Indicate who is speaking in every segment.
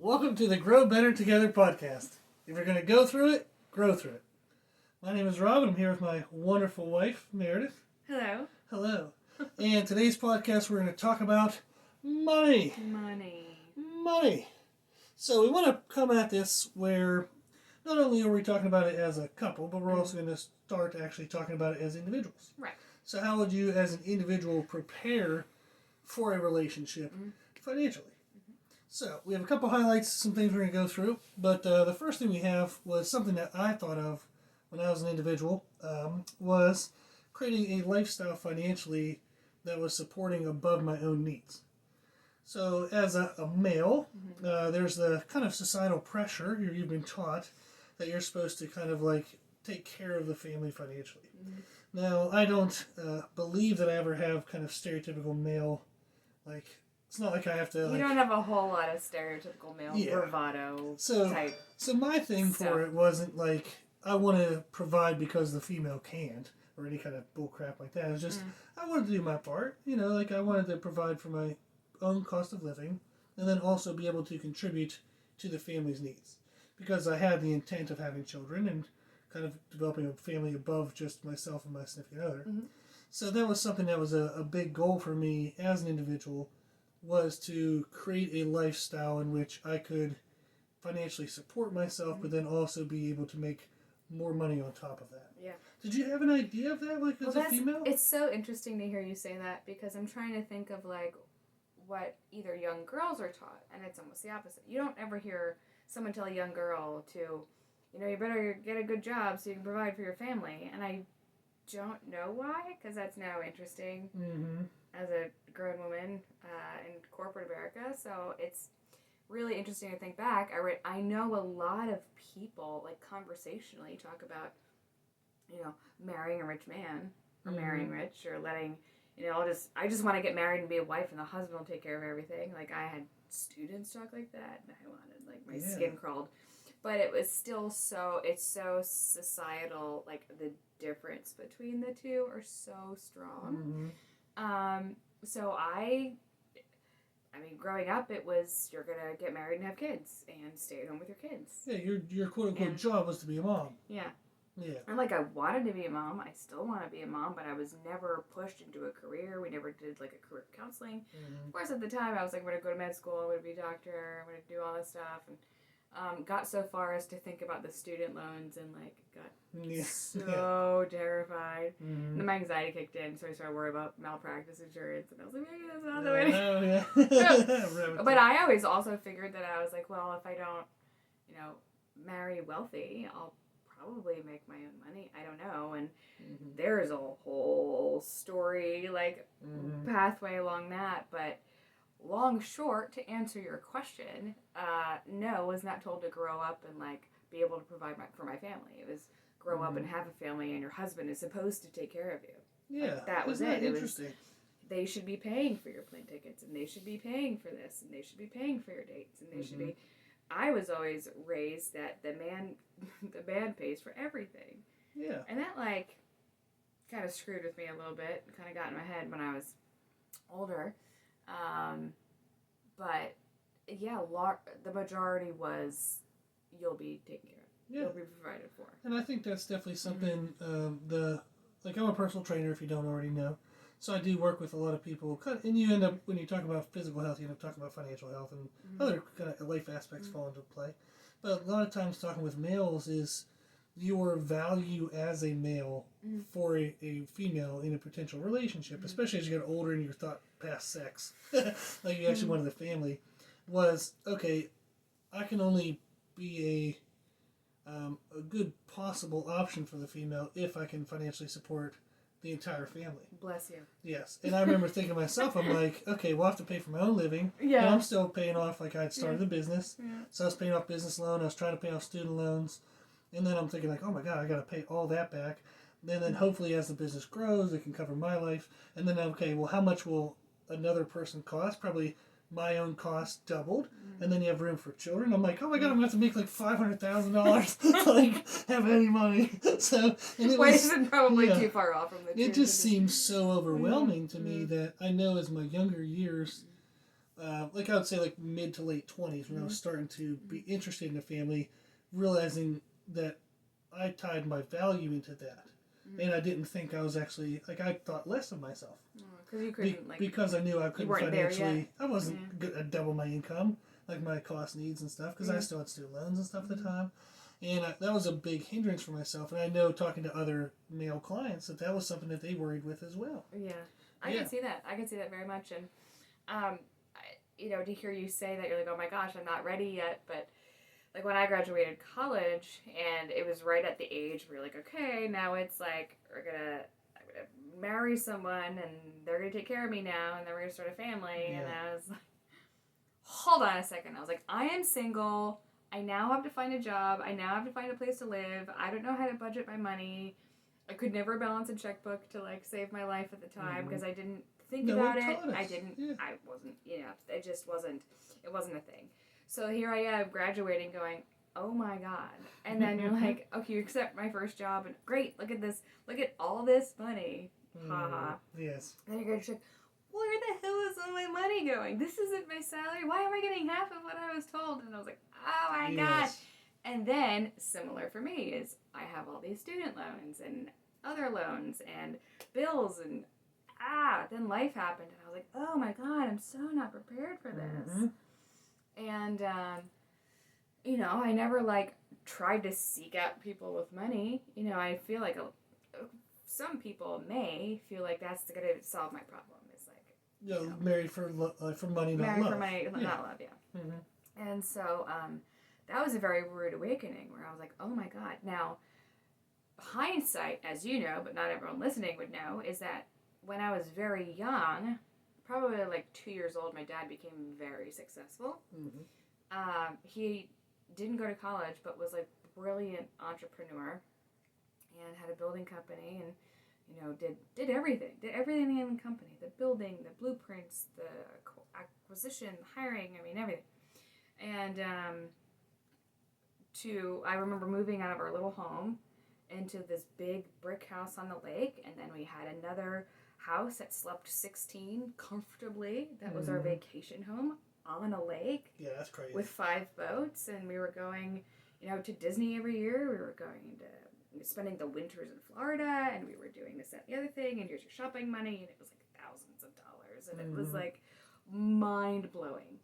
Speaker 1: Welcome to the Grow Better Together podcast. If you're going to go through it, grow through it. My name is Rob, and I'm here with my wonderful wife, Meredith.
Speaker 2: Hello.
Speaker 1: Hello. And today's podcast, we're going to talk about money. Money. So we want to come at this where not only are we talking about it as a couple, but we're also going to start actually talking about it as individuals.
Speaker 2: Right.
Speaker 1: So how would you, as an individual, prepare for a relationship financially? So, we have a couple highlights, some things we're going to go through, but the first thing we have was something that I thought of when I was an individual, was creating a lifestyle financially that was supporting above my own needs. So, as a male, there's the kind of societal pressure you've been taught that you're supposed to kind of like take care of the family financially. Now, I don't believe that I ever have kind of stereotypical male, like, it's not like I have to.
Speaker 2: You don't have a whole lot of stereotypical male bravado type.
Speaker 1: So my thing
Speaker 2: stuff.
Speaker 1: for it wasn't like I want to provide because the female can't or any kind of bull crap like that. It was just I wanted to do my part. You know, like I wanted to provide for my own cost of living and then also be able to contribute to the family's needs because I had the intent of having children and kind of developing a family above just myself and my significant other. So that was something that was a big goal for me as an individual. Was to create a lifestyle in which I could financially support myself, but then also be able to make more money on top of that.
Speaker 2: Yeah.
Speaker 1: Did you have an idea of that, like, as a female?
Speaker 2: It's so interesting to hear you say that because I'm trying to think of, like, what either young girls are taught, and it's almost the opposite. You don't ever hear someone tell a young girl to, you know, you better get a good job so you can provide for your family, and I don't know why, because that's now interesting as a grown woman in corporate America. So it's really interesting to think back. I know a lot of people, like conversationally, talk about, you know, marrying a rich man or marrying rich or letting, you know, I just want to get married and be a wife and the husband will take care of everything. Like I had students talk like that and I wanted, like, my skin crawled. But it was still it's so societal, like the difference between the two are so strong. So I mean, growing up, it was you're gonna get married and have kids and stay at home with your kids.
Speaker 1: Yeah, your quote unquote job was to be a mom.
Speaker 2: Yeah.
Speaker 1: Yeah.
Speaker 2: And like I wanted to be a mom, I still want to be a mom, but I was never pushed into a career. We never did like a career counseling. Of course, at the time, I was like, I'm gonna go to med school, I'm gonna be a doctor, I'm gonna do all this stuff, and got so far as to think about the student loans and like got so terrified. And then my anxiety kicked in, so I started worrying about malpractice insurance, and I was like, maybe that's not the way. But I always also figured that I was like, well, if I don't, you know, marry wealthy, I'll probably make my own money. I don't know, and there's a whole story like pathway along that, but. Long short, to answer your question, no, was not told to grow up and like be able to provide for my family. It was grow up and have a family, and your husband is supposed to take care of you.
Speaker 1: Yeah,
Speaker 2: like, that was it.
Speaker 1: Interesting.
Speaker 2: It was, they should be paying for your plane tickets, and they should be paying for this, and they should be paying for your dates, and they should be. I was always raised that the man pays for everything.
Speaker 1: Yeah,
Speaker 2: and that like kind of screwed with me a little bit. Kind of got in my head when I was older. But yeah, the majority was you'll be taken care of. You'll be provided for.
Speaker 1: And I think that's definitely something, like I'm a personal trainer if you don't already know. So I do work with a lot of people, and you end up, when you talk about physical health, you end up talking about financial health and other kind of life aspects fall into play. But a lot of times talking with males is your value as a male for a female in a potential relationship, especially as you get older and you're thought past sex, like you actually wanted the family, was, okay, I can only be a good possible option for the female if I can financially support the entire family.
Speaker 2: Bless you.
Speaker 1: Yes. And I remember thinking to myself, I'm like, okay, well, I have to pay for my own living.
Speaker 2: Yeah.
Speaker 1: And I'm still paying off, like I had started a business. Yeah. So I was paying off business loan. I was trying to pay off student loans. And then I'm thinking like, oh my God, I got to pay all that back. And then hopefully as the business grows, it can cover my life. And then, okay, well, how much will another person cost? Probably my own cost doubled. And then you have room for children. I'm like, oh my God, I'm going to have to make like $500,000 to like have any money. So, and it was
Speaker 2: probably too far off from the
Speaker 1: truth. It just seems so overwhelming to me that I know as my younger years, like I would say, like mid to late 20s, when I was starting to be interested in the family, realizing that I tied my value into that. And I didn't think I was actually, like, I thought less of myself.
Speaker 2: Because you couldn't,
Speaker 1: because I knew I couldn't
Speaker 2: weren't there
Speaker 1: financially,
Speaker 2: yet.
Speaker 1: I wasn't good at double my income, like my cost needs and stuff, because I still had student loans and stuff at the time. And that was a big hindrance for myself. And I know, talking to other male clients, that was something that they worried with as well.
Speaker 2: Yeah. I can see that. I can see that very much. And, to hear you say that, you're like, oh my gosh, I'm not ready yet. But, like, when I graduated college, and it was right at the age where you're like, okay, now it's like, I'm gonna marry someone, and they're gonna take care of me now, and then we're gonna start a family.
Speaker 1: Yeah.
Speaker 2: And I was like, hold on a second. I was like, I am single. I now have to find a job. I now have to find a place to live. I don't know how to budget my money. I could never balance a checkbook to, like, save my life at the time because I didn't think about it. I didn't. Yeah. I wasn't. It just wasn't. It wasn't a thing. So here I am graduating, going, oh my god. And then you're like, okay, you accept my first job, and great. Look at this. Look at all this money. Ha ha.
Speaker 1: Yes.
Speaker 2: Then you're going to check. Where the hell is all my money going? This isn't my salary. Why am I getting half of what I was told? And I was like, oh my god. And then, similar for me, is I have all these student loans and other loans and bills, and then life happened, and I was like, oh my god, I'm so not prepared for this. And, I never, like, tried to seek out people with money. I feel like some people may feel like that's going to solve my problem. It's like,
Speaker 1: married for money, not love.
Speaker 2: Married for money, not love, yeah. Mm-hmm. And so, that was a very rude awakening where I was like, oh my god. Now, hindsight, as you know, but not everyone listening would know, is that when I was very young, probably like 2 years old, my dad became very successful. He didn't go to college, but was like a brilliant entrepreneur and had a building company, and did everything in the company, the building, the blueprints, the acquisition, hiring, everything. And I remember moving out of our little home into this big brick house on the lake, and then we had another house that slept 16 comfortably. That was our vacation home on a lake.
Speaker 1: Yeah, that's crazy. With
Speaker 2: 5 boats, and we were going, to Disney every year. We were going to spending the winters in Florida, and we were doing this, that, and the other thing, and here's your shopping money, and it was like thousands of dollars, and it was like mind-blowing.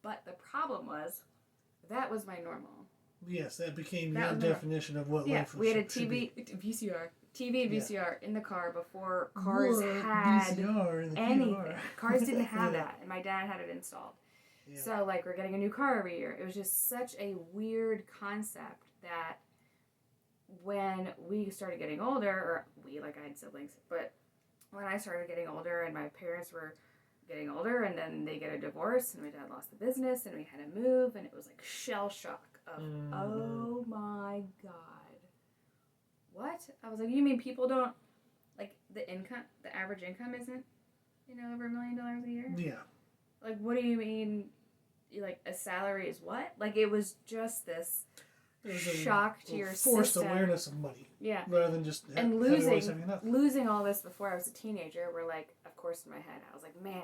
Speaker 2: But the problem was, that was my normal.
Speaker 1: Yes, that became your definition of what life was.
Speaker 2: We had a TV and VCR in the car before cars had anything. Cars didn't have that, and my dad had it installed. Yeah. So, like, we're getting a new car every year. It was just such a weird concept that when we started getting older, or I had siblings, but when I started getting older and my parents were getting older, and then they get a divorce, and my dad lost the business, and we had to move, and it was like shell shock of, oh my god. What? I was like, you mean people don't, like, the average income isn't, over $1 million a year?
Speaker 1: Yeah.
Speaker 2: Like, what do you mean, like, a salary is what? Like, it was just this shock to your
Speaker 1: forced
Speaker 2: system.
Speaker 1: Awareness of money.
Speaker 2: Yeah.
Speaker 1: Rather than just
Speaker 2: losing all this before I was a teenager, where, like, of course in my head I was like, man,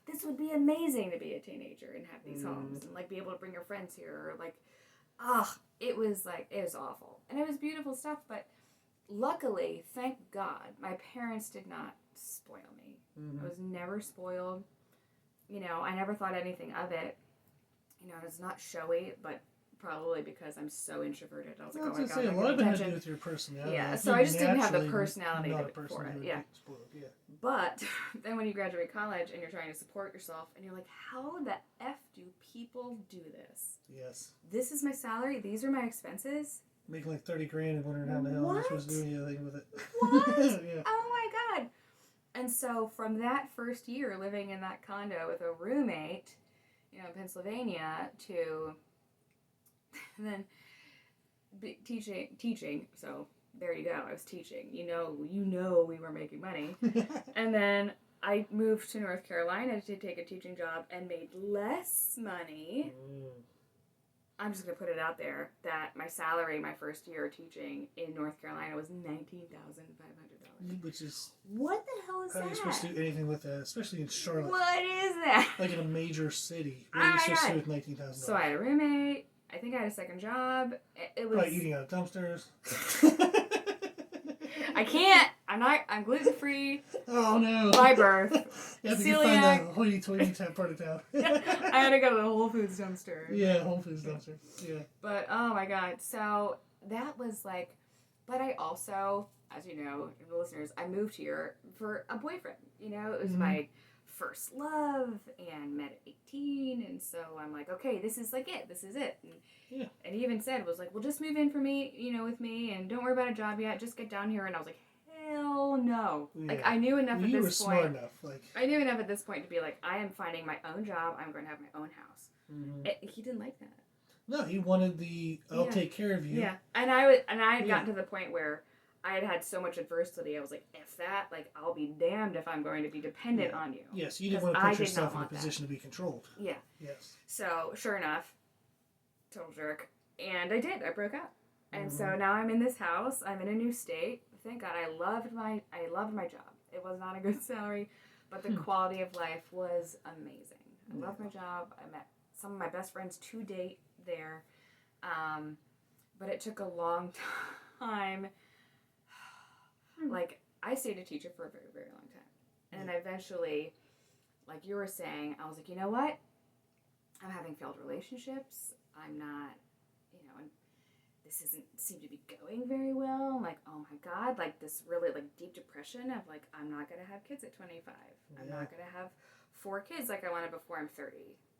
Speaker 2: this would be amazing to be a teenager and have these homes and, like, be able to bring your friends here, or, like, it was awful. And it was beautiful stuff, but luckily, thank God, my parents did not spoil me. I was never spoiled. I never thought anything of it. It's not showy, but probably because I'm so introverted. I was like, oh my god,
Speaker 1: a lot of it had to do with your personality.
Speaker 2: Yeah, so I just didn't have the personality for it. Yeah.
Speaker 1: Spoiled, yeah.
Speaker 2: But then when you graduate college and you're trying to support yourself, and you're like, how the F do people do this?
Speaker 1: Yes.
Speaker 2: This is my salary. These are my expenses.
Speaker 1: Making like 30 grand and wondering how the hell I'm supposed to do anything with it.
Speaker 2: What?
Speaker 1: Yeah.
Speaker 2: Oh my god. And so from that first year living in that condo with a roommate, in Pennsylvania, to then teaching. So there you go. I was teaching. We were making money. And then I moved to North Carolina to take a teaching job and made less money. I'm just going to put it out there that my salary my first year teaching in North Carolina was $19,500.
Speaker 1: Which is
Speaker 2: What the hell is
Speaker 1: how are you supposed to
Speaker 2: that?
Speaker 1: do anything with that, especially in Charlotte,
Speaker 2: What is that?
Speaker 1: like in a major city?
Speaker 2: Oh
Speaker 1: What are you
Speaker 2: my
Speaker 1: supposed to
Speaker 2: God.
Speaker 1: do with $19,000?
Speaker 2: So I had a roommate. I think I had a second job. It was.
Speaker 1: Probably eating out of dumpsters.
Speaker 2: I can't. I'm gluten free
Speaker 1: Oh no!
Speaker 2: by birth.
Speaker 1: You have to
Speaker 2: Celiac.
Speaker 1: find the hoity-toity part of town.
Speaker 2: I had to go to the Whole Foods dumpster.
Speaker 1: Yeah, Whole Foods dumpster. Yeah.
Speaker 2: But oh my God. So that was like, but I also, as you know, the listeners, I moved here for a boyfriend. You know, it was my first love and met at 18. And so I'm like, okay, this is like it. This is it. And he even said, was like, well, just move in for me, you know, with me and don't worry about a job yet. Just get down here. And I was like, hell no.
Speaker 1: Yeah.
Speaker 2: Like I knew enough at
Speaker 1: You were
Speaker 2: this
Speaker 1: smart
Speaker 2: point.
Speaker 1: enough. Like,
Speaker 2: I knew enough at this point to be like, I am finding my own job. I'm going to have my own house. He didn't like that.
Speaker 1: no, he wanted the I'll take care of you.
Speaker 2: Yeah, and I had gotten to the point where I had had so much adversity. I was like, if that, like, I'll be damned if I'm going to be dependent on you.
Speaker 1: Yes, you didn't
Speaker 2: 'Cause
Speaker 1: want to
Speaker 2: I
Speaker 1: put
Speaker 2: did
Speaker 1: yourself
Speaker 2: not
Speaker 1: in a
Speaker 2: want that.
Speaker 1: position to be controlled.
Speaker 2: Yeah.
Speaker 1: Yes.
Speaker 2: So sure enough, total jerk, and I did. I broke up, and so now I'm in this house. I'm in a new state. Thank God. I loved my job. It was not a good salary, but the quality of life was amazing. I loved my job. I met some of my best friends to date there. But it took a long time. Like, I stayed a teacher for a very, very long time. And eventually, like you were saying, I was like, you know what? I'm having failed relationships. I'm not, you know, and this doesn't seem to be going very well. I'm like, oh my God, like this really like deep depression of like, I'm not going to have kids at 25. I'm not going to have 4 kids like I wanted before I'm 30.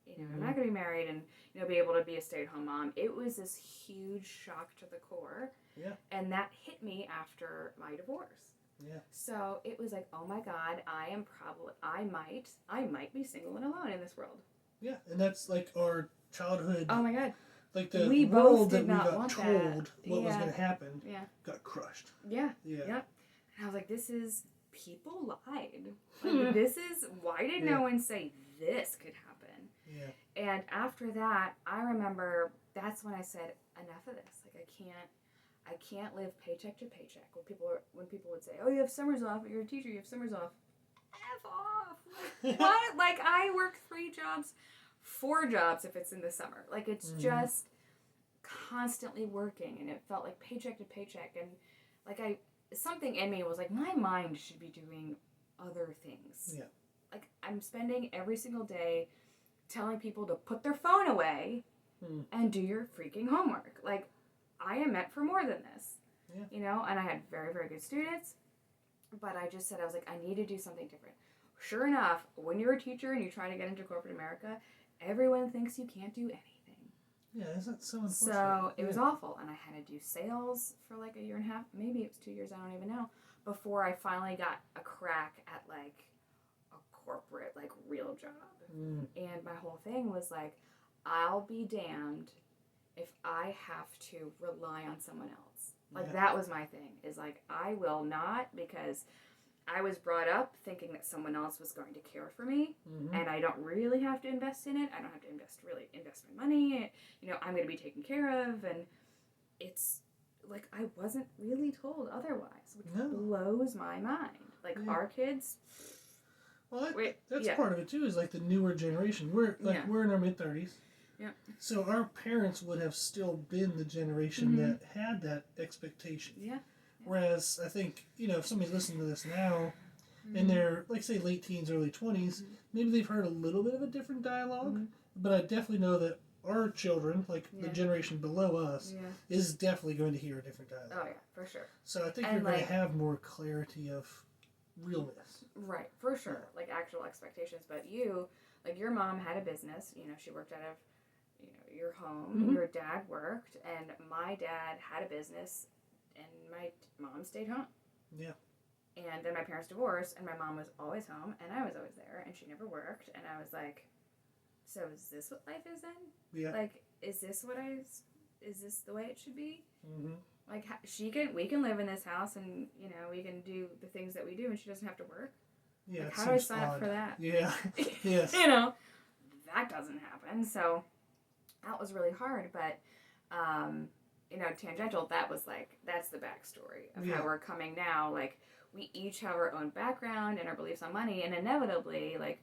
Speaker 2: You know, I'm not going to be married and, you know, be able to be a stay-at-home mom. It was this huge shock to the core.
Speaker 1: Yeah.
Speaker 2: And that hit me after my divorce.
Speaker 1: Yeah.
Speaker 2: So it was like, oh my God, I might be single and alone in this world.
Speaker 1: Yeah, and that's like our childhood.
Speaker 2: Oh my God.
Speaker 1: Like the
Speaker 2: We
Speaker 1: world
Speaker 2: both
Speaker 1: that
Speaker 2: did
Speaker 1: we
Speaker 2: not
Speaker 1: got
Speaker 2: want
Speaker 1: told
Speaker 2: that.
Speaker 1: what was
Speaker 2: Yeah.
Speaker 1: going to happen
Speaker 2: Yeah.
Speaker 1: got crushed.
Speaker 2: Yeah.
Speaker 1: Yeah.
Speaker 2: Yep. And I was like, people lied. Like, why did no one say this could happen?
Speaker 1: Yeah.
Speaker 2: And after that, I remember that's when I said, enough of this. Like, I can't live paycheck to paycheck. When people would say, oh, you have summers off, you're a teacher, you have summers off. F off. Like, what? Like, I work 3 jobs, 4 jobs if it's in the summer. Like, it's just constantly working, and it felt like paycheck to paycheck. And like something in me was like, my mind should be doing other things.
Speaker 1: Yeah.
Speaker 2: Like, I'm spending every single day telling people to put their phone away and do your freaking homework. Like, I am meant for more than this.
Speaker 1: Yeah.
Speaker 2: You know, and I had very, very good students, but I just said, I was like, I need to do something different. Sure enough, when you're a teacher and you're trying to get into corporate America, everyone thinks you can't do anything.
Speaker 1: Yeah, isn't so unfortunate?
Speaker 2: So it was awful, and I had to do sales for like a year and a half. Maybe it was 2 years, I don't even know, before I finally got a crack at like a corporate, like real job. And my whole thing was like, I'll be damned if I have to rely on someone else. Like, that was my thing, is like, I will not, because I was brought up thinking that someone else was going to care for me, and I don't really have to invest in it. I don't have to invest my money. You know, I'm going to be taken care of, and it's like, I wasn't really told otherwise, which blows my mind. Like, our kids.
Speaker 1: Well, that's part of it too. Is like the newer generation. We're in our mid-30s.
Speaker 2: Yeah.
Speaker 1: So our parents would have still been the generation that had that expectation.
Speaker 2: Yeah.
Speaker 1: Whereas I think, you know, if somebody's listening to this now, in their, like, say, late teens, early 20s, maybe they've heard a little bit of a different dialogue. But I definitely know that our children, like the generation below us, is definitely going to hear a different dialogue.
Speaker 2: Oh, yeah, for sure.
Speaker 1: So I think you're going to have more clarity of realness.
Speaker 2: Right, for sure. Like, actual expectations. But you, like, your mom had a business. You know, she worked out of, you know, your home. Your dad worked. And my dad had a business. And my mom stayed home. Yeah. And then my parents divorced, and my mom was always home, and I was always there, and she never worked. And I was like, so is this what life is then? Yeah. Like, is this the way it should be? Like, we can live in this house, and, you know, we can do the things that we do, and she doesn't have to work. Yeah. Like, how do I sign up for that? Yeah. Yes. You know, that doesn't happen. So that was really hard. But you know, tangential, that's the backstory of how we're coming now. Like, we each have our own background and our beliefs on money, and inevitably, like,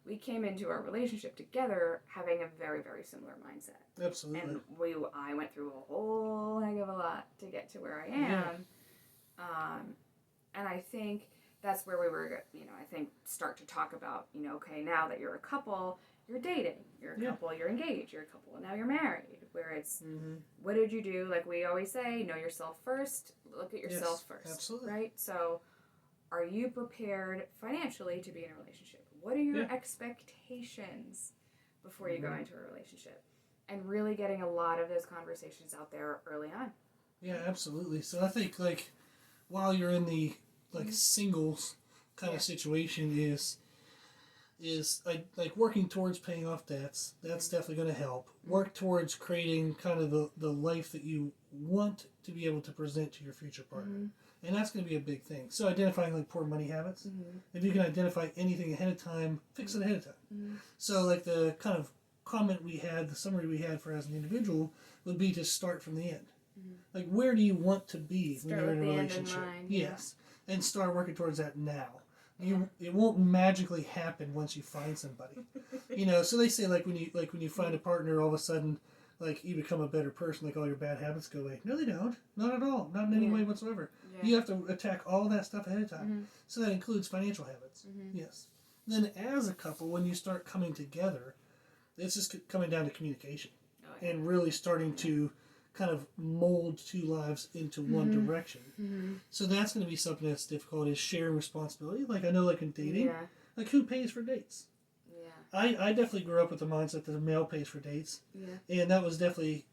Speaker 2: we came into our relationship together having a very, very similar mindset.
Speaker 1: Absolutely.
Speaker 2: And I went through a whole heck of a lot to get to where I am.
Speaker 1: Yeah.
Speaker 2: And I think that's where we were, you know, I think start to talk about, you know, okay, now that you're a couple, you're dating, you're a couple, you're engaged, you're a couple, and now you're married, where it's, what did you do? Like we always say, know yourself first, look at yourself first.
Speaker 1: Absolutely.
Speaker 2: Right? So, are you prepared financially to be in a relationship? What are your expectations before you go into a relationship? And really getting a lot of those conversations out there early on.
Speaker 1: Yeah, absolutely. So I think, like, while you're in the, like, singles kind of situation is like working towards paying off debts. That's definitely going to help. Work towards creating kind of the life that you want to be able to present to your future partner. And that's going to be a big thing. So identifying, like, poor money habits. If you can identify anything ahead of time, fix it ahead of time. So, like, the kind of comment we had, the summary we had for as an individual would be to start from the end. Like, where do you want to be when you're in a relationship? Yes. And start working towards that now. It won't magically happen once you find somebody. You know, so they say, like, when you find a partner, all of a sudden, like, you become a better person, like all your bad habits go away. No, they don't. Not at all. Not in any way whatsoever. You have to attack all that stuff ahead of time. So that includes financial habits. Yes. Then as a couple, when you start coming together, it's just coming down to communication. And really starting to kind of mold two lives into one direction. So that's going to be something that's difficult, is sharing responsibility. Like, I know, like, in dating, like, who pays for dates? I definitely grew up with the mindset that the male pays for dates. And that was definitely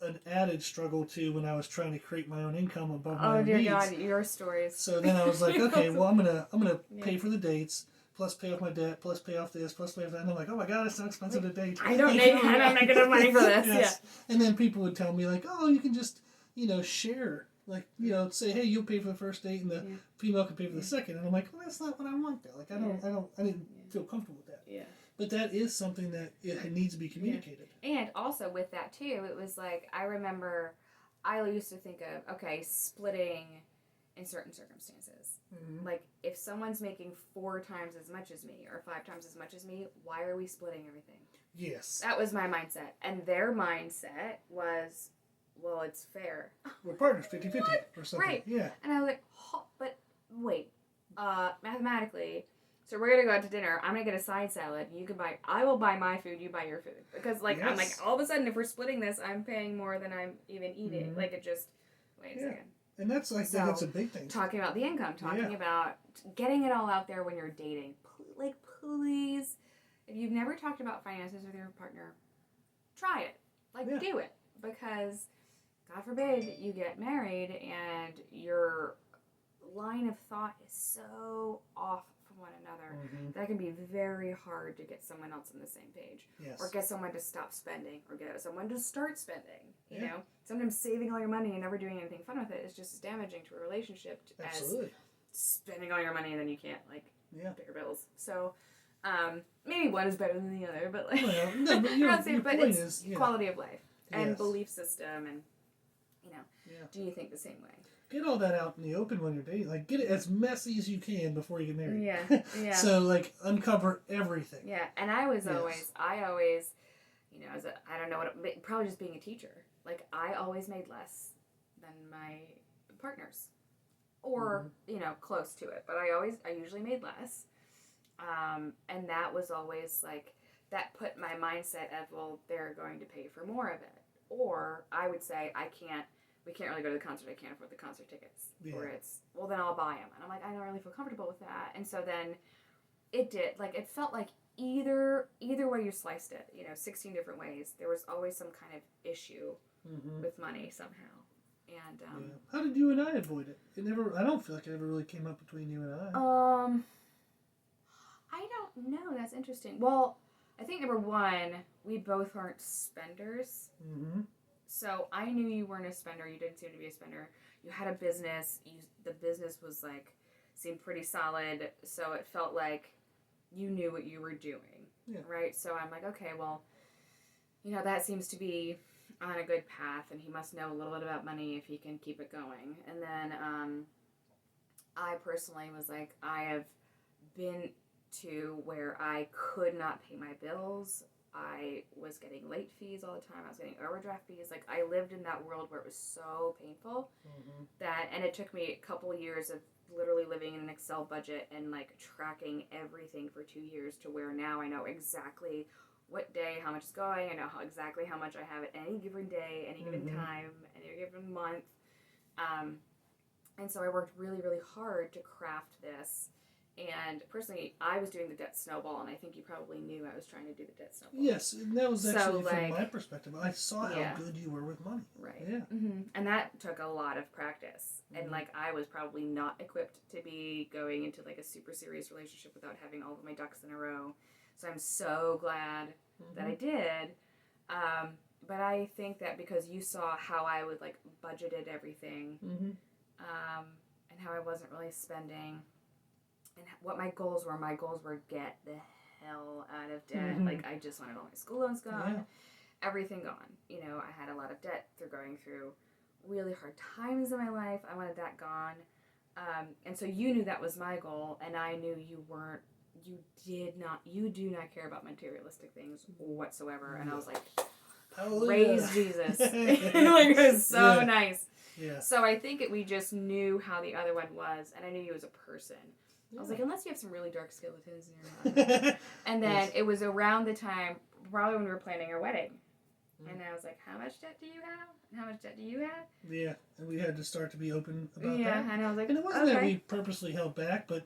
Speaker 1: an added struggle, too, when I was trying to create my own income above my own needs. Oh, dear God,
Speaker 2: your stories.
Speaker 1: So then I was like, okay, well, I'm gonna pay for the dates, plus pay off my debt, plus pay off this, plus pay off that. And I'm like, oh my God, it's so expensive to date.
Speaker 2: I don't make enough money for this.
Speaker 1: Yes. And then people would tell me, like, oh, you can just, you know, share. Like, you know, say, hey, you'll pay for the first date and the female can pay for the second. And I'm like, well, that's not what I want though. Like, I didn't feel comfortable with that. But that is something that it needs to be communicated.
Speaker 2: And also with that too, it was like, I remember I used to think of, okay, splitting in certain circumstances. Like, if someone's making 4 times as much as me or 5 times as much as me, why are we splitting everything?
Speaker 1: Yes.
Speaker 2: That was my mindset. And their mindset was, well, it's fair.
Speaker 1: We're partners, 50-50 or something.
Speaker 2: Right.
Speaker 1: Yeah.
Speaker 2: And I was like, but wait, mathematically, so we're going to go out to dinner. I'm going to get a side salad. I will buy my food, you buy your food. Because, like, I'm like, all of a sudden, if we're splitting this, I'm paying more than I'm even eating. Like, it just, wait a second.
Speaker 1: And that's, like, that's a big thing.
Speaker 2: Talking about the income, talking about getting it all out there when you're dating. Like, please, if you've never talked about finances with your partner, try it. Like, do it. Because, God forbid, you get married and your line of thought is so off from one another that can be very hard to get someone else on the same page. Or get someone to stop spending, or get someone to start spending. You know, sometimes saving all your money and never doing anything fun with it is just as damaging to a relationship as spending all your money and then you can't, like, pay your bills. So, maybe one is better than the other, but, like,
Speaker 1: no, but your point is
Speaker 2: quality of life and belief system, and, you know, do you think the same way?
Speaker 1: Get all that out in the open when you're dating. Like, get it as messy as you can before you get married.
Speaker 2: Yeah.
Speaker 1: So, like, uncover everything.
Speaker 2: Yeah, and I always, you know, I don't know what, probably just being a teacher. Like, I always made less than my partners. Or, you know, close to it. But I usually made less. And that was always, like, that put my mindset of, well, they're going to pay for more of it. Or I would say, we can't really go to the concert, I can't afford the concert tickets. Or it's, well, then I'll buy them. And I'm like, I don't really feel comfortable with that. And so then it felt like either way you sliced it, you know, 16 different ways, there was always some kind of issue with money somehow. And
Speaker 1: how did you and I avoid it? I don't feel like it ever really came up between you and I.
Speaker 2: I don't know. That's interesting. Well, I think number one, we both aren't spenders. So I knew you weren't a spender. You didn't seem to be a spender. You had a business. The business was, like, seemed pretty solid. So it felt like you knew what you were doing. Right? So I'm like, okay, well, that seems to be on a good path, and he must know a little bit about money if he can keep it going. And then I personally was like, I have been to where I could not pay my bills. I was getting late fees all the time. I was getting overdraft fees. Like, I lived in that world where it was so painful and it took me a couple years of literally living in an Excel budget and like tracking everything for 2 years to where now I know exactly what day, how much is going. I know exactly how much I have at any given day, any given time, any given month. And so I worked really, really hard to craft this. And personally, I was doing the debt snowball, and I think you probably knew I was trying to do the debt snowball.
Speaker 1: Yes, and that was actually from my perspective. I saw how good you were with money.
Speaker 2: Right.
Speaker 1: Yeah.
Speaker 2: And that took a lot of practice. And like, I was probably not equipped to be going into like a super serious relationship without having all of my ducks in a row. So I'm so glad that I did. But I think that because you saw how I would like budgeted everything, and how I wasn't really spending. And what my goals were get the hell out of debt. Like, I just wanted all my school loans gone, everything gone. I had a lot of debt through going through really hard times in my life. I wanted that gone. And so you knew that was my goal, and I knew you do not care about materialistic things whatsoever. And I was like, praise Jesus. Like, it was so nice. Yeah. So I think we just knew how the other one was, and I knew you as a person. I was like, unless you have some really dark skeletons in your mind. And then it was around the time, probably when we were planning our wedding. And I was like, how much debt do you have? And how much debt do you have? Yeah, and we had to start to be open about that. Yeah, and I was like,
Speaker 1: and it wasn't that we purposely held back, but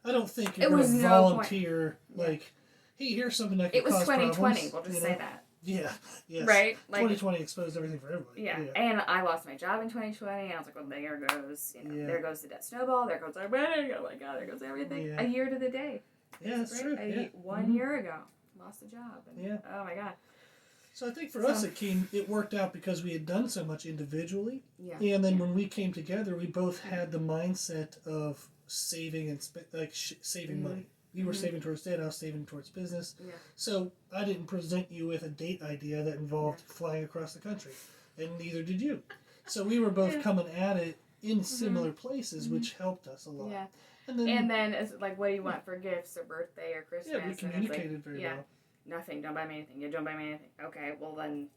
Speaker 1: I don't think you're going to volunteer, like, hey, here's something that could cause problems. It was 2020,
Speaker 2: we'll just say that.
Speaker 1: Yeah, yes.
Speaker 2: Right?
Speaker 1: Like, 2020 exposed everything for everybody.
Speaker 2: Yeah, and I lost my job in 2020, and I was like, well, there goes, there goes the debt snowball, there goes our wedding, oh my God, there goes everything. A year to the day.
Speaker 1: Yeah, that's true.
Speaker 2: 1 year ago, lost the job. And, oh my God.
Speaker 1: So I think for us it worked out because we had done so much individually. Yeah. And then when we came together, we both had the mindset of saving and saving money. You were saving towards debt, I was saving towards business. Yeah. So I didn't present you with a date idea that involved flying across the country, and neither did you. So we were both coming at it in similar places, which helped us a lot. Yeah. And then
Speaker 2: it's like, what do you want for gifts or birthday or Christmas?
Speaker 1: Yeah, we communicated very well.
Speaker 2: Nothing. Don't buy me anything. You don't buy me anything. Okay, well then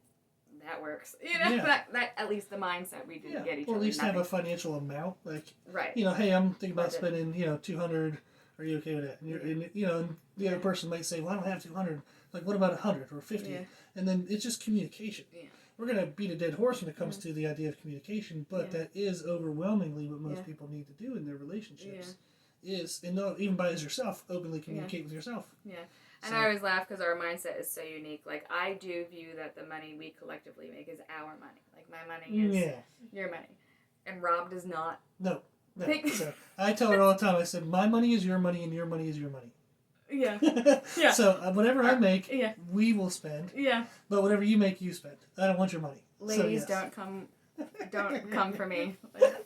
Speaker 2: that works. That at least the mindset we didn't get each other.
Speaker 1: Or at least
Speaker 2: nothing.
Speaker 1: Have a financial amount. Like,
Speaker 2: right.
Speaker 1: Hey, I'm thinking about spending, $200. Are you okay with that? And the other person might say, well, I don't have 200. Like, what about 100 or 50? Yeah. And then it's just communication. Yeah. We're going to beat a dead horse when it comes to the idea of communication, but that is overwhelmingly what most people need to do in their relationships. Is, and not even by as yourself, openly communicate with yourself. Yeah.
Speaker 2: And I always laugh because our mindset is so unique. Like, I do view that the money we collectively make is our money. Like, my money is your money. And Rob does not.
Speaker 1: No. So I tell her all the time, I said, my money is your money and your money is your money. Yeah. Yeah. So whatever I make, we will spend. Yeah. But whatever you make, you spend. I don't want your money.
Speaker 2: Ladies, don't come for me.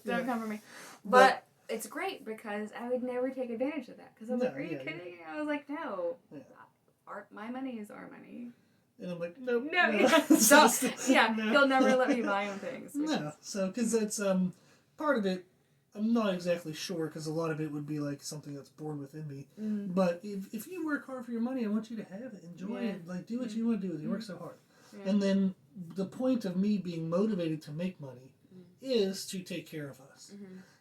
Speaker 2: Don't come for me. But it's great because I would never take advantage of that. Because I was like, are you kidding? I was like, no. Yeah. My money is our money.
Speaker 1: And I'm like, nope.
Speaker 2: No. He'll never let me buy him things.
Speaker 1: No. So, because it's part of it, I'm not exactly sure because a lot of it would be like something that's born within me. But if you work hard for your money, I want you to have it. Enjoy it. Like, do what you want to do with it. You work so hard. Yeah. And then the point of me being motivated to make money is to take care of us.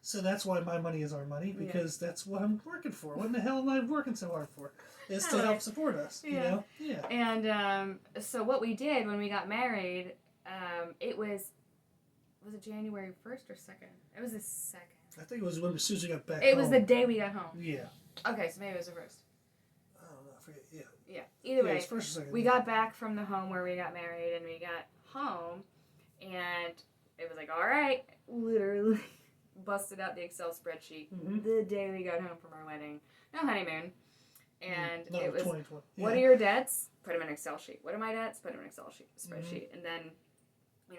Speaker 1: So that's why my money is our money, because that's what I'm working for. What in the hell am I working so hard for? Is to help support us, you know? Yeah.
Speaker 2: And so what we did when we got married, it was it January 1st or 2nd? It was the 2nd.
Speaker 1: I think it was when Susie got back
Speaker 2: It
Speaker 1: home.
Speaker 2: was the day we got home.
Speaker 1: Yeah.
Speaker 2: Okay, so maybe it was the 1st.
Speaker 1: I don't know. I forget. Yeah.
Speaker 2: Yeah. Either way,
Speaker 1: it was first or second.
Speaker 2: We got back from the home where we got married, and we got home, and it was like, all right, literally busted out the Excel spreadsheet the day we got home from our wedding. No honeymoon. And it was,
Speaker 1: 2020.
Speaker 2: What are your debts? Put them in an Excel sheet. What are my debts? Put them in an Excel spreadsheet. And then,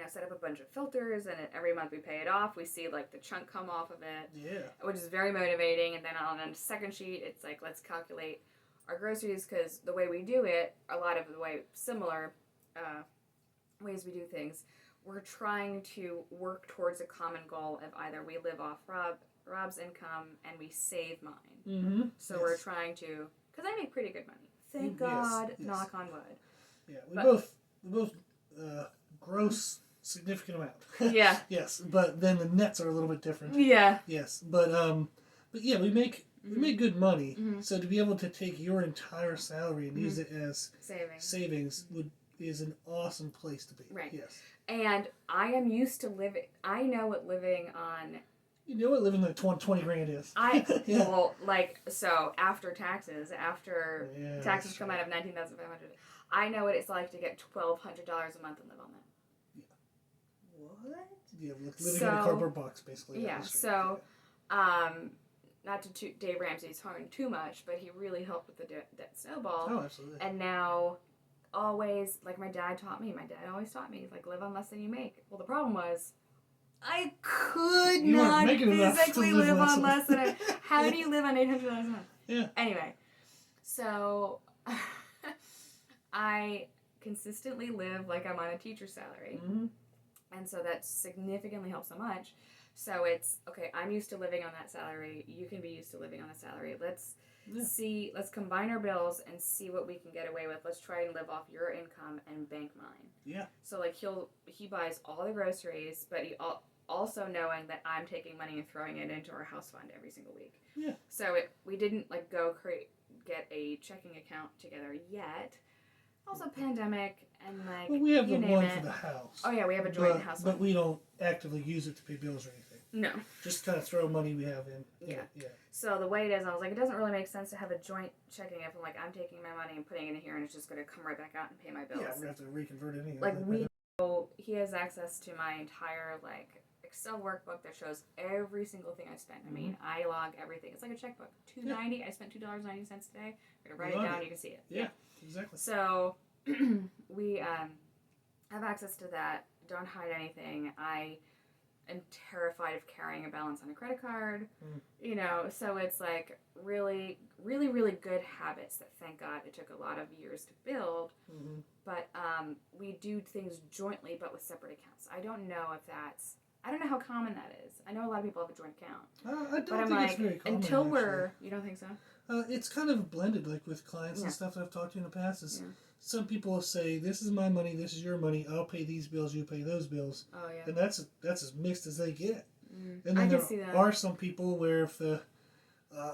Speaker 2: set up a bunch of filters, and every month we pay it off. We see, like, the chunk come off of it. Yeah. Which is very motivating. And then on a second sheet, it's like, let's calculate our groceries, because the way we do it, a lot of the way similar, ways we do things, we're trying to work towards a common goal of either we live off Rob's income and we save mine.
Speaker 1: Mm-hmm.
Speaker 2: So we're trying to, because I make pretty good money. Thank
Speaker 1: Yes,
Speaker 2: God,
Speaker 1: yes.
Speaker 2: knock on wood.
Speaker 1: Yeah, we both gross significant amount.
Speaker 2: Yeah.
Speaker 1: Yes, but then the nets are a little bit different.
Speaker 2: Yeah.
Speaker 1: Yes, but yeah, we make good money.
Speaker 2: Mm-hmm.
Speaker 1: So to be able to take your entire salary and use it as savings is an awesome place to be.
Speaker 2: Right.
Speaker 1: Yes.
Speaker 2: And I am used to living. I know what living on.
Speaker 1: You know what living like 20 grand is. Yeah.
Speaker 2: Well, like, so after taxes
Speaker 1: Yeah,
Speaker 2: taxes come out of $19,500. I know what it's like to get $1,200 a month and live on that.
Speaker 1: Yeah.
Speaker 2: What?
Speaker 1: Yeah, living in a cardboard box, basically.
Speaker 2: Yeah. So, not to toot Dave Ramsey's horn too much, but he really helped with the debt snowball.
Speaker 1: Oh, absolutely.
Speaker 2: And now, always, like my dad always taught me, like, live on less than you make. Well, the problem was, I could
Speaker 1: You weren't
Speaker 2: not
Speaker 1: making enough to
Speaker 2: physically
Speaker 1: live
Speaker 2: live on less than how
Speaker 1: Yeah.
Speaker 2: do you live on $800 a month?
Speaker 1: Yeah.
Speaker 2: Anyway, so I consistently live like I'm on a teacher's salary.
Speaker 1: Mm-hmm.
Speaker 2: And so that significantly helps so much. So it's, okay, I'm used to living on that salary. You can be used to living on a salary. Let's let's combine our bills and see what we can get away with. Let's try and live off your income and bank mine.
Speaker 1: Yeah.
Speaker 2: So like he buys all the groceries, but he also knowing that I'm taking money and throwing it into our house fund every single week.
Speaker 1: Yeah.
Speaker 2: So we didn't like go get a checking account together yet. Also pandemic and like
Speaker 1: Well, we have the one
Speaker 2: it.
Speaker 1: for the house.
Speaker 2: Oh yeah, we have a joint house
Speaker 1: but
Speaker 2: fund.
Speaker 1: we don't actively use it to pay bills or anything.
Speaker 2: No.
Speaker 1: Just kind of throw money we have in.
Speaker 2: Yeah.
Speaker 1: Yeah.
Speaker 2: So the way it is, I was like, it doesn't really make sense to have a joint checking if I'm like, I'm taking my money and putting it in here and it's just going to come right back out and pay my bills.
Speaker 1: Yeah, we're going to have to reconvert it anyway.
Speaker 2: Like we know he has access to my entire like Excel workbook that shows every single thing I spent. I mean, I log everything. It's like a checkbook. $2.90. I spent $2.90 today. I'm gonna write it down. You can see it.
Speaker 1: Yeah, exactly.
Speaker 2: So we have access to that. Don't hide anything. I am terrified of carrying a balance on a credit card. You know, so it's like really, really, really good habits that thank God it took a lot of years to build.
Speaker 1: Mm-hmm.
Speaker 2: But we do things jointly, but with separate accounts. I don't know how common that is. I know a lot of people have a joint account.
Speaker 1: I don't think it's very common.
Speaker 2: Until you don't think so?
Speaker 1: It's kind of blended, like with clients and stuff that I've talked to in the past. Some people say, "This is my money. This is your money. I'll pay these bills. You pay those bills."
Speaker 2: Oh yeah.
Speaker 1: And that's as mixed as they get. And
Speaker 2: I
Speaker 1: then
Speaker 2: can see
Speaker 1: there
Speaker 2: that.
Speaker 1: are some people where if the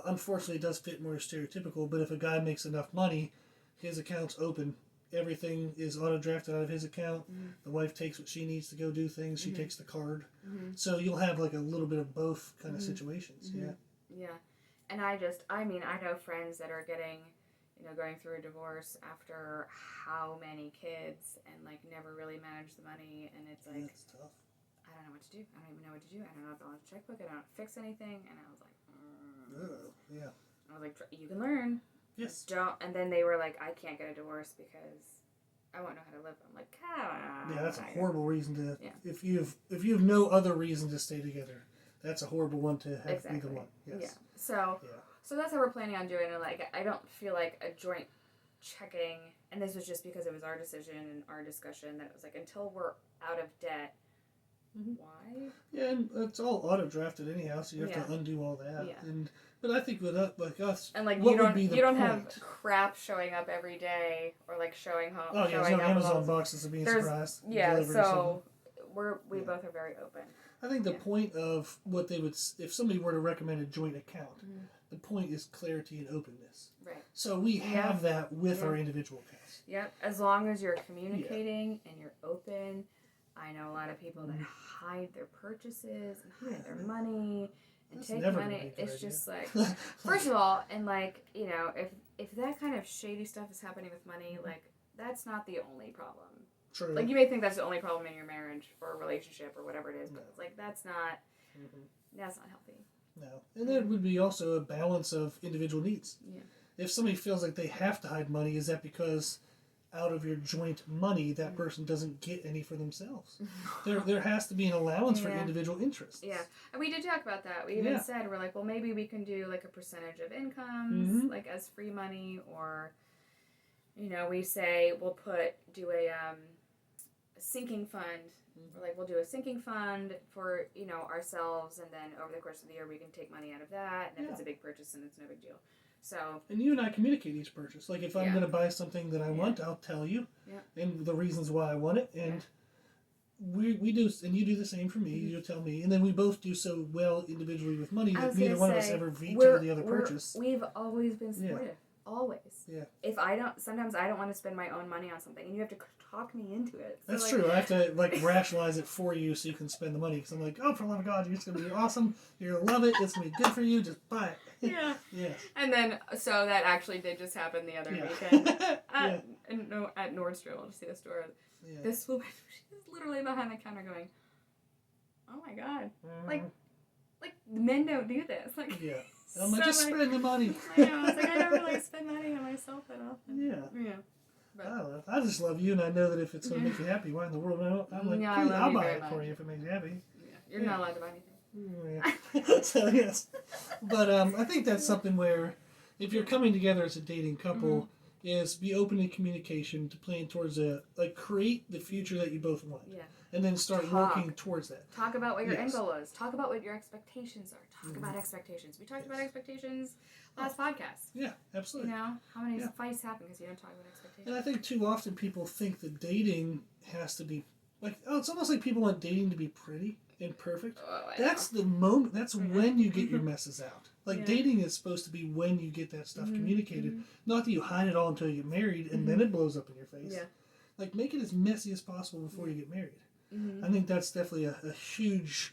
Speaker 1: unfortunately it does fit more stereotypical, but if a guy makes enough money, his account's open. Everything is auto-drafted out of his account. The wife takes what she needs to go do things. She takes the card. So you'll have like a little bit of both kind of situations. Yeah.
Speaker 2: Yeah. And I know friends that are going through a divorce after how many kids and like never really managed the money, and it's like,
Speaker 1: That's tough.
Speaker 2: I don't know what to do. I don't even know what to do. I don't know if I'll have a checkbook. I don't fix anything. And I was like,
Speaker 1: Yeah.
Speaker 2: I was like, you can learn.
Speaker 1: Yes.
Speaker 2: Don't. And then they were like, I can't get a divorce because I won't know how to live. I'm like,
Speaker 1: Yeah, that's a horrible reason to.
Speaker 2: Yeah.
Speaker 1: If you have no other reason to stay together, that's a horrible one to have
Speaker 2: Exactly.
Speaker 1: either one. Yes.
Speaker 2: Yeah. So that's how we're planning on doing it. Like, I don't feel like a joint checking, and this was just because it was our decision and our discussion that it was like, until we're out of debt, why?
Speaker 1: Yeah, and it's all auto drafted anyhow, so you have to undo all that.
Speaker 2: Yeah.
Speaker 1: But I think with us,
Speaker 2: And like
Speaker 1: what
Speaker 2: you
Speaker 1: would be the
Speaker 2: don't
Speaker 1: point?
Speaker 2: have crap showing up every day or like showing home.
Speaker 1: Oh yeah, there's no Amazon boxes of being surprised.
Speaker 2: Yeah,
Speaker 1: delivered or
Speaker 2: so we both are very open.
Speaker 1: I think the point of what they would, if somebody were to recommend a joint account, the point is clarity and openness.
Speaker 2: Right.
Speaker 1: So we have that with our individual accounts.
Speaker 2: Yep. As long as you're communicating and you're open. I know a lot of people that hide their purchases and hide their money and
Speaker 1: That's
Speaker 2: take
Speaker 1: never
Speaker 2: money.
Speaker 1: gonna be a good
Speaker 2: It's just
Speaker 1: idea.
Speaker 2: like, first of all, and like, you know, if that kind of shady stuff is happening with money, like, that's not the only problem.
Speaker 1: True.
Speaker 2: Like, you may think that's the only problem in your marriage or relationship or whatever it is, but it's like, that's not healthy.
Speaker 1: No. And there would be also a balance of individual needs.
Speaker 2: Yeah.
Speaker 1: If somebody feels like they have to hide money, is that because out of your joint money that person doesn't get any for themselves? There has to be an allowance for individual interests.
Speaker 2: Yeah. And we did talk about that. We even said, we're like, well, maybe we can do like a percentage of incomes, like as free money, or, you know, we say we'll do a sinking fund. We're like, we'll do a sinking fund for, you know, ourselves, and then over the course of the year we can take money out of that, and if it's a big purchase, then it's no big deal. So,
Speaker 1: and you and I communicate each purchase. Like if I'm going to buy something that I want, I'll tell you, and the reasons why I want it, and we do, and you do the same for me. You tell me, and then we both do so well individually with money that neither one of us ever veto the other purchase.
Speaker 2: We've always been supportive. Always.
Speaker 1: Yeah.
Speaker 2: Sometimes I don't want to spend my own money on something, and you have to talk me into it. So
Speaker 1: That's true. I have to like rationalize it for you so you can spend the money. Because I'm like, oh, for the love of God, it's going to be awesome. You're going to love it. It's going to be good for you. Just buy it.
Speaker 2: Yeah.
Speaker 1: Yes.
Speaker 2: And then, so that actually did just happen the other weekend at Nordstrom. I'll just see a store.
Speaker 1: Yeah.
Speaker 2: This woman, she's literally behind the counter going, "Oh my God, like men don't do this." Like,
Speaker 1: yeah. And I'm like, just spend the money.
Speaker 2: I know. It's like I don't really spend money on myself that often.
Speaker 1: Yeah.
Speaker 2: Yeah. But,
Speaker 1: I don't know. I just love you, and I know that if it's going to make you happy, why in the world not? I'm like, please, I'll buy it for you if it makes you happy.
Speaker 2: Yeah. You're not allowed to buy anything.
Speaker 1: Yeah. So yes, but I think that's something where, if you're coming together as a dating couple, is be open to communication to plan towards create the future that you both want.
Speaker 2: Yeah.
Speaker 1: And then start working towards that.
Speaker 2: Talk about what your end goal is. Talk about what your expectations are. Talk about expectations. We talked about expectations last podcast.
Speaker 1: Yeah, absolutely.
Speaker 2: You know, how many fights happen because you don't talk about expectations?
Speaker 1: And I think too often people think that dating has to be like, oh, it's almost like people want dating to be pretty and perfect.
Speaker 2: Oh,
Speaker 1: That's the moment. That's when you get your messes out. Like dating is supposed to be when you get that stuff communicated. Not that you hide it all until you get married and then it blows up in your face.
Speaker 2: Yeah.
Speaker 1: Like make it as messy as possible before you get married. I think that's definitely a huge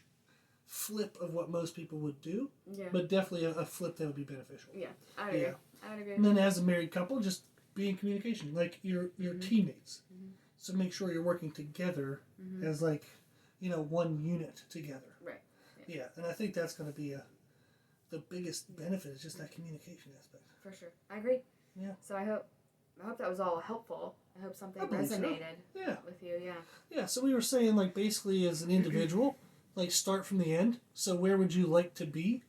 Speaker 1: flip of what most people would do. Yeah. But definitely a flip that would be beneficial.
Speaker 2: Yeah, I would agree. I would agree.
Speaker 1: And then as a married couple, just be in communication. Like your teammates. So make sure you're working together as like, you know, one unit together.
Speaker 2: Right.
Speaker 1: Yeah, and I think that's going to be the biggest benefit is just that communication aspect.
Speaker 2: For sure. I agree.
Speaker 1: Yeah.
Speaker 2: So I hope that was all helpful. I hope something resonated with you. Yeah.
Speaker 1: Yeah, so we were saying like basically as an individual, like start from the end. So where would you like to be?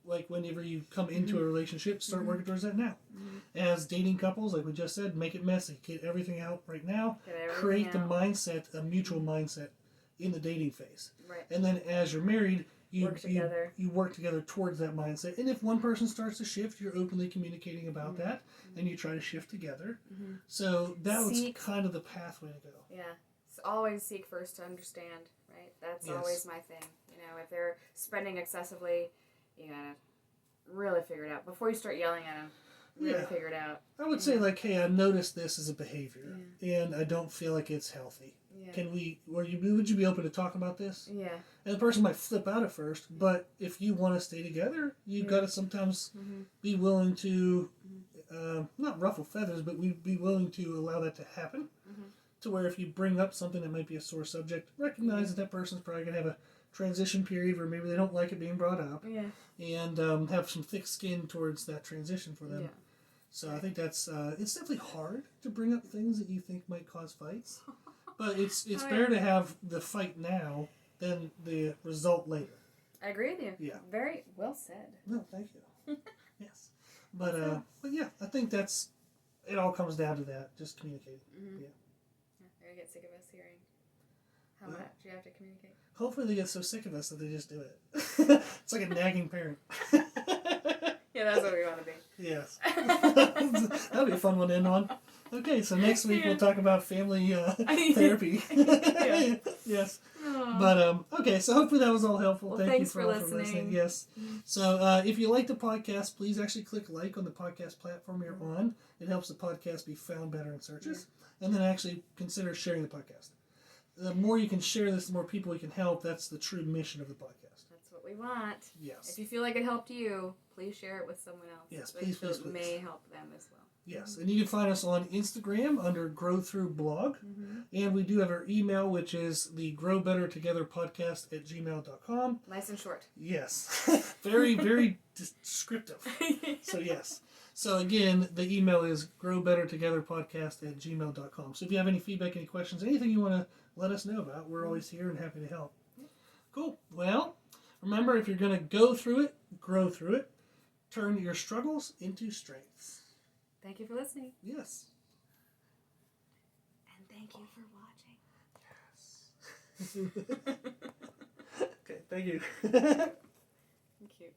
Speaker 1: Like whenever you come into a relationship, start working towards that now. As dating couples, like we just said, make it messy. Get everything out right now. Create the mindset, a mutual mindset in the dating phase. Right. And then as you're married, you work together towards that mindset. And if one person starts to shift, you're openly communicating about that, and you try to shift together. So that was kind of the pathway to go.
Speaker 2: Yeah. So always seek first to understand, right? That's always my thing. You know, if they're spending excessively, you gotta really figure it out. Before you start yelling at them, really figure it out.
Speaker 1: I would say like, hey, I noticed this as a behavior, and I don't feel like it's healthy. Yeah. Would you be open to talk about this? Yeah. And the person might flip out at first, but if you want to stay together, you got to sometimes be willing to, not ruffle feathers, but be willing to allow that to happen. To where if you bring up something that might be a sore subject, recognize that person's probably going to have a transition period where maybe they don't like it being brought up. Yeah. And have some thick skin towards that transition for them. Yeah. So I think that's, it's definitely hard to bring up things that you think might cause fights. But it's better to have the fight now than the result later.
Speaker 2: I agree with you. Yeah. Very well said.
Speaker 1: No, thank you. Yes. But yeah, I think it all comes down to that, just communicating. Yeah.
Speaker 2: They're going to get sick of us hearing how much you have to communicate.
Speaker 1: Hopefully they get so sick of us that they just do it. It's like a nagging parent.
Speaker 2: Yeah, that's what we want to be.
Speaker 1: Yes. That'll be a fun one to end on. Okay, so next week we'll talk about family therapy. Yes. Aww. But, okay, so hopefully that was all helpful.
Speaker 2: Well, thanks for listening.
Speaker 1: Yes. So if you like the podcast, please actually click like on the podcast platform you're on. It helps the podcast be found better in searches. Yeah. And then actually consider sharing the podcast. The more you can share this, the more people we can help. That's the true mission of the podcast.
Speaker 2: That's what we want.
Speaker 1: Yes.
Speaker 2: If you feel like it helped you, please share it with someone else.
Speaker 1: Yes, please.
Speaker 2: It may help them as well.
Speaker 1: Yes, and you can find us on Instagram under Grow Through Blog. And we do have our email, which is the Grow Better Together Podcast at gmail.com.
Speaker 2: Nice and short.
Speaker 1: Yes. Very, very descriptive. So, yes. So, again, the email is growbettertogetherpodcast at gmail.com. So, if you have any feedback, any questions, anything you want to let us know about, we're always here and happy to help. Cool. Well, remember, if you're going to go through it, grow through it, turn your struggles into strengths.
Speaker 2: Thank you for listening.
Speaker 1: Yes.
Speaker 2: Thank you for watching.
Speaker 1: Yes. Okay, thank you.
Speaker 2: Cute.